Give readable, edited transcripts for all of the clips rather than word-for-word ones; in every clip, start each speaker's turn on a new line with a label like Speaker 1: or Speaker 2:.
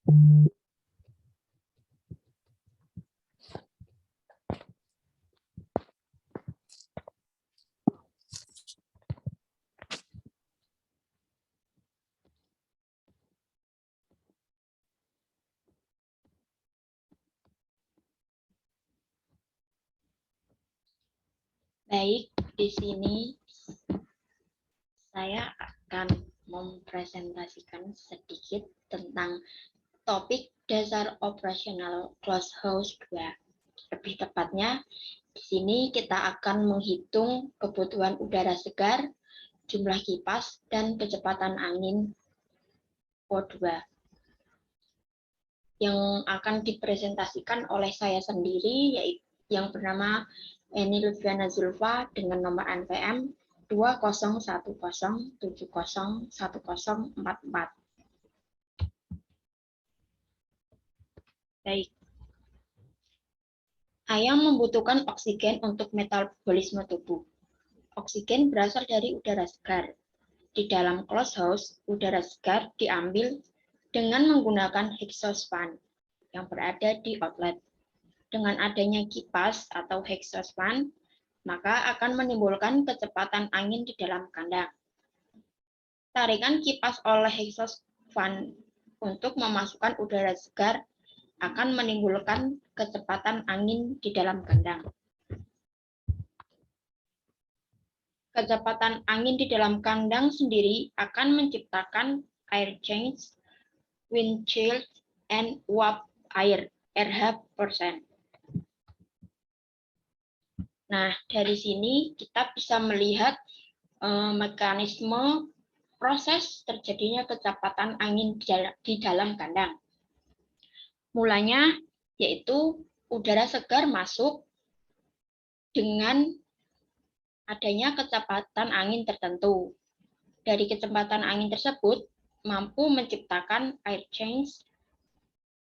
Speaker 1: Baik, di sini saya akan mempresentasikan sedikit tentang topik dasar operasional Glasshouse 2. Lebih tepatnya, di sini kita akan menghitung kebutuhan udara segar, jumlah kipas, dan kecepatan angin O2. Yang akan dipresentasikan oleh saya sendiri, yaitu yang bernama Eni Lutfiana Zulfa dengan nomor NPM 2010701044. Baik. Ayam membutuhkan oksigen untuk metabolisme tubuh. Oksigen berasal dari udara segar. Di dalam closed house, udara segar diambil dengan menggunakan exhaust fan yang berada di outlet. Dengan adanya kipas atau exhaust fan, maka akan menimbulkan kecepatan angin di dalam kandang. Tarikan kipas oleh exhaust fan untuk memasukkan udara segar akan menimbulkan kecepatan angin di dalam kandang. Kecepatan angin di dalam kandang sendiri akan menciptakan air change, wind chill, and uap air RH%. Nah, dari sini kita bisa melihat mekanisme proses terjadinya kecepatan angin di dalam kandang. Mulanya yaitu udara segar masuk dengan adanya kecepatan angin tertentu. Dari kecepatan angin tersebut mampu menciptakan air change,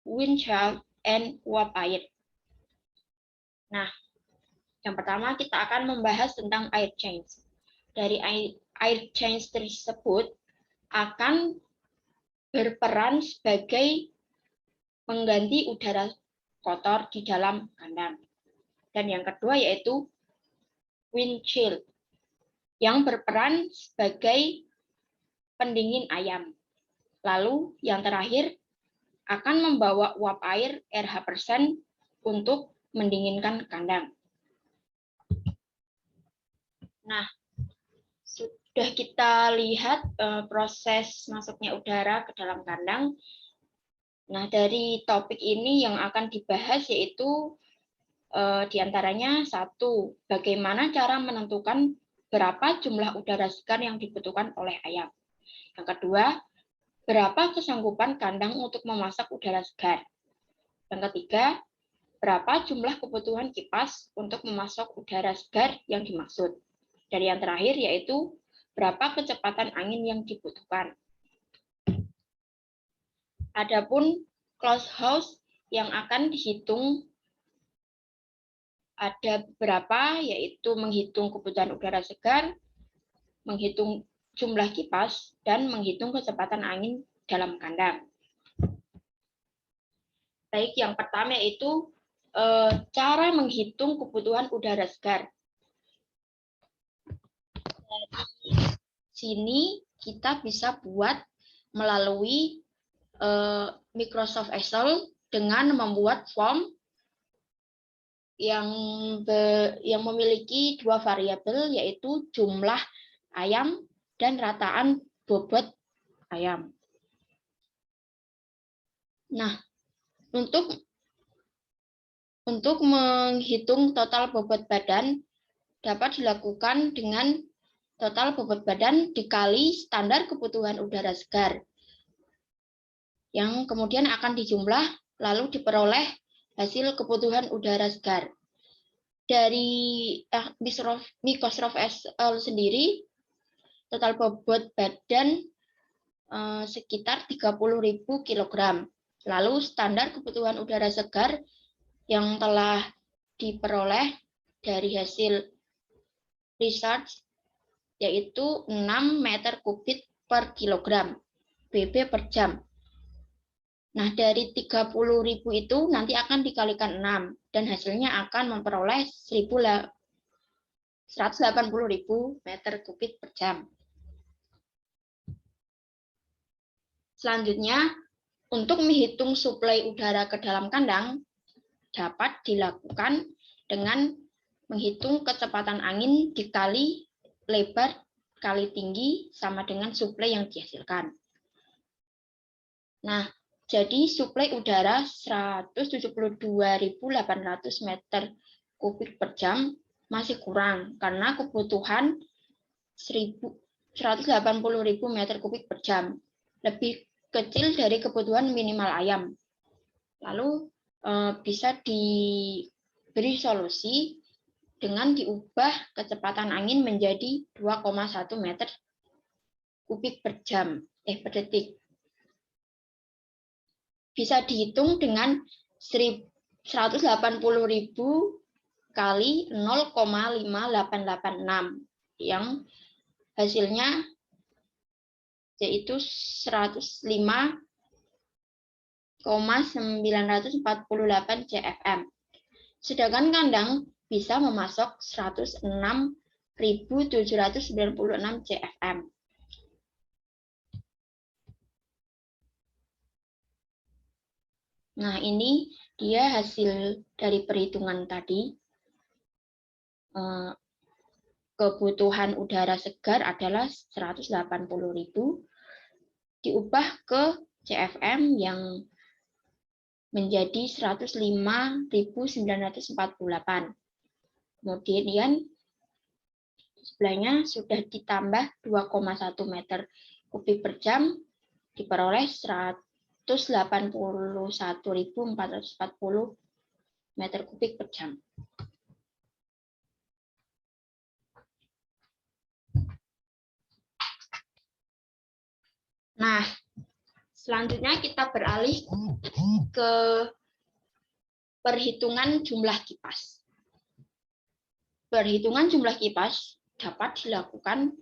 Speaker 1: wind chill, and uap air. Nah, yang pertama kita akan membahas tentang air change. Dari air change tersebut akan berperan sebagai mengganti udara kotor di dalam kandang. Dan yang kedua yaitu wind chill yang berperan sebagai pendingin ayam. Lalu yang terakhir akan membawa uap air RH% untuk mendinginkan kandang. Nah, sudah kita lihat proses masuknya udara ke dalam kandang. Nah, dari topik ini yang akan dibahas yaitu diantaranya satu, bagaimana cara menentukan berapa jumlah udara segar yang dibutuhkan oleh ayam. Yang kedua, berapa kesanggupan kandang untuk memasak udara segar. Yang ketiga, berapa jumlah kebutuhan kipas untuk memasok udara segar yang dimaksud. Dan yang terakhir yaitu berapa kecepatan angin yang dibutuhkan. Adapun closed house yang akan dihitung ada beberapa, yaitu menghitung kebutuhan udara segar, menghitung jumlah kipas, dan menghitung kecepatan angin dalam kandang. Baik, yang pertama yaitu cara menghitung kebutuhan udara segar. Dari sini kita bisa buat melalui Microsoft Excel dengan membuat form yang memiliki dua variabel yaitu jumlah ayam dan rataan bobot ayam. Nah, untuk menghitung total bobot badan dapat dilakukan dengan total bobot badan dikali standar kebutuhan udara segar yang kemudian akan dijumlah lalu diperoleh hasil kebutuhan udara segar. Dari Microsoft Excel sendiri, total bobot badan sekitar 30.000 kg. Lalu standar kebutuhan udara segar yang telah diperoleh dari hasil research yaitu 6 meter kubik per kilogram, BB per jam. Nah, dari 30.000 itu nanti akan dikalikan 6 dan hasilnya akan memperoleh 180.000 meter kubik per jam. Selanjutnya, untuk menghitung suplai udara ke dalam kandang dapat dilakukan dengan menghitung kecepatan angin dikali lebar kali tinggi sama dengan suplai yang dihasilkan. Nah, jadi suplai udara 172.800 meter kubik per jam masih kurang karena kebutuhan 180.000 meter kubik per jam. Lebih kecil dari kebutuhan minimal ayam. Lalu bisa diberi solusi dengan diubah kecepatan angin menjadi 2,1 meter kubik per jam, per detik. Bisa dihitung dengan 180.000 kali 0,5886 yang hasilnya yaitu 105,948 CFM. Sedangkan kandang bisa memasok 106.796 CFM. Nah, ini dia hasil dari perhitungan tadi. Kebutuhan udara segar adalah 180.000 diubah ke CFM yang menjadi 105.948. Kemudian sebelahnya sudah ditambah 2,1 meter kubik per jam diperoleh 181.440 meter kubik per jam. Nah, selanjutnya kita beralih ke perhitungan jumlah kipas. Perhitungan jumlah kipas dapat dilakukan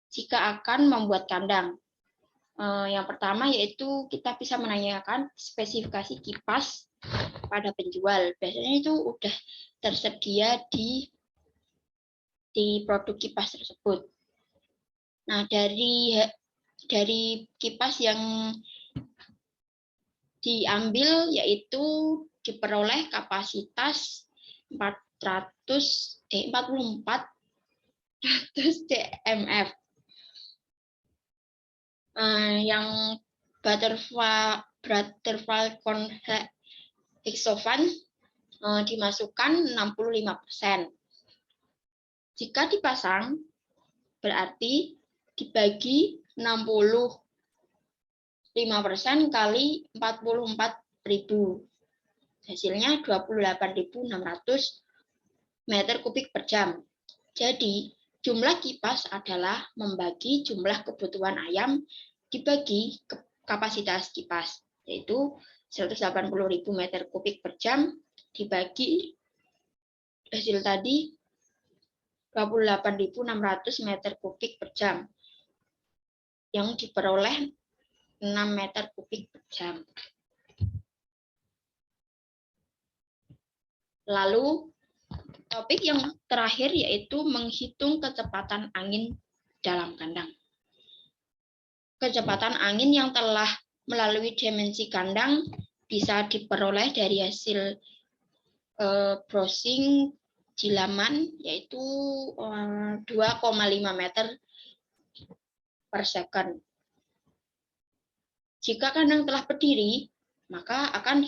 Speaker 1: jika akan membuat kandang. Yang pertama yaitu kita bisa menanyakan spesifikasi kipas pada penjual. Biasanya itu udah tersedia di produk kipas tersebut. Nah, dari kipas yang diambil yaitu diperoleh kapasitas 44 CMF. Yang butterfly hexovan dimasukkan 65%. Jika dipasang berarti dibagi 65% kali 44.000. Hasilnya 28.600 meter kubik per jam. Jadi, jumlah kipas adalah membagi jumlah kebutuhan ayam dibagi kapasitas kipas, yaitu 180.000 meter kubik per jam dibagi hasil tadi 28.600 meter kubik per jam yang diperoleh 6 meter kubik per jam. Lalu topik yang terakhir yaitu menghitung kecepatan angin dalam kandang. Kecepatan angin yang telah melalui dimensi kandang bisa diperoleh dari hasil browsing di laman yaitu 2,5 meter per second. Jika kandang telah berdiri, maka akan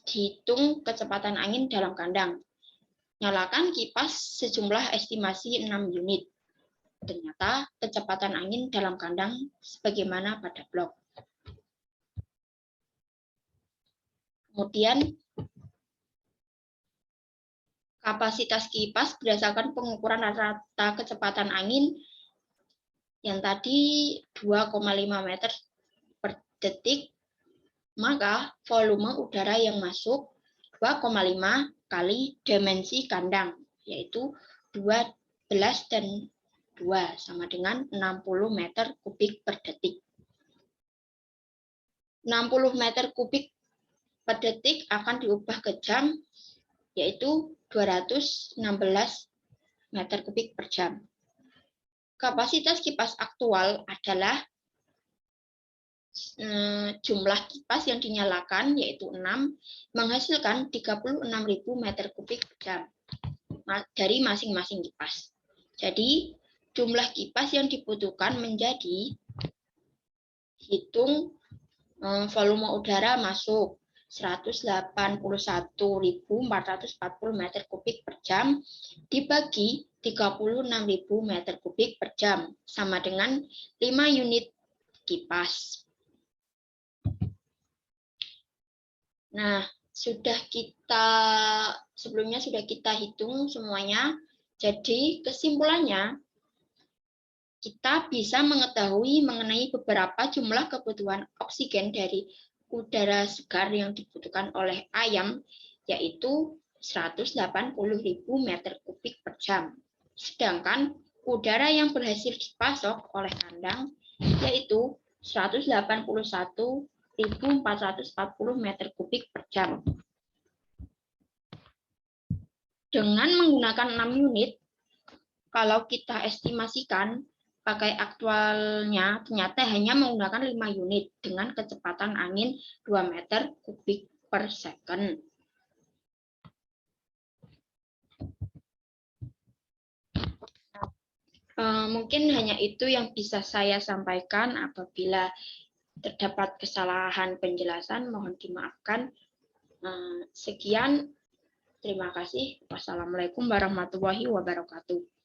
Speaker 1: dihitung kecepatan angin dalam kandang. Nyalakan kipas sejumlah estimasi 6 unit. Ternyata kecepatan angin dalam kandang sebagaimana pada blok. Kemudian kapasitas kipas berdasarkan pengukuran rata-rata kecepatan angin yang tadi 2,5 meter per detik, maka volume udara yang masuk 2,5 kali dimensi kandang, yaitu 12 dan 2 sama dengan 60 meter kubik per detik. 60 meter kubik per detik akan diubah ke jam, yaitu 216 meter kubik per jam. Kapasitas kipas aktual adalah jumlah kipas yang dinyalakan, yaitu 6, menghasilkan 36.000 meter kubik per jam dari masing-masing kipas. Jadi, jumlah kipas yang dibutuhkan menjadi hitung volume udara masuk 181.440 meter kubik per jam dibagi 36.000 meter kubik per jam, sama dengan 5 unit kipas. Nah, sebelumnya sudah kita hitung semuanya. Jadi kesimpulannya, kita bisa mengetahui mengenai beberapa jumlah kebutuhan oksigen dari udara segar yang dibutuhkan oleh ayam, yaitu 180.000 meter kubik per jam. Sedangkan udara yang berhasil dipasok oleh kandang, yaitu 181.440 meter kubik per jam. Dengan menggunakan 6 unit, kalau kita estimasikan pakai aktualnya ternyata hanya menggunakan 5 unit dengan kecepatan angin 2 meter kubik per second. Mungkin hanya itu yang bisa saya sampaikan. Apabila terdapat kesalahan penjelasan, mohon dimaafkan. Sekian, terima kasih. Wassalamualaikum warahmatullahi wabarakatuh.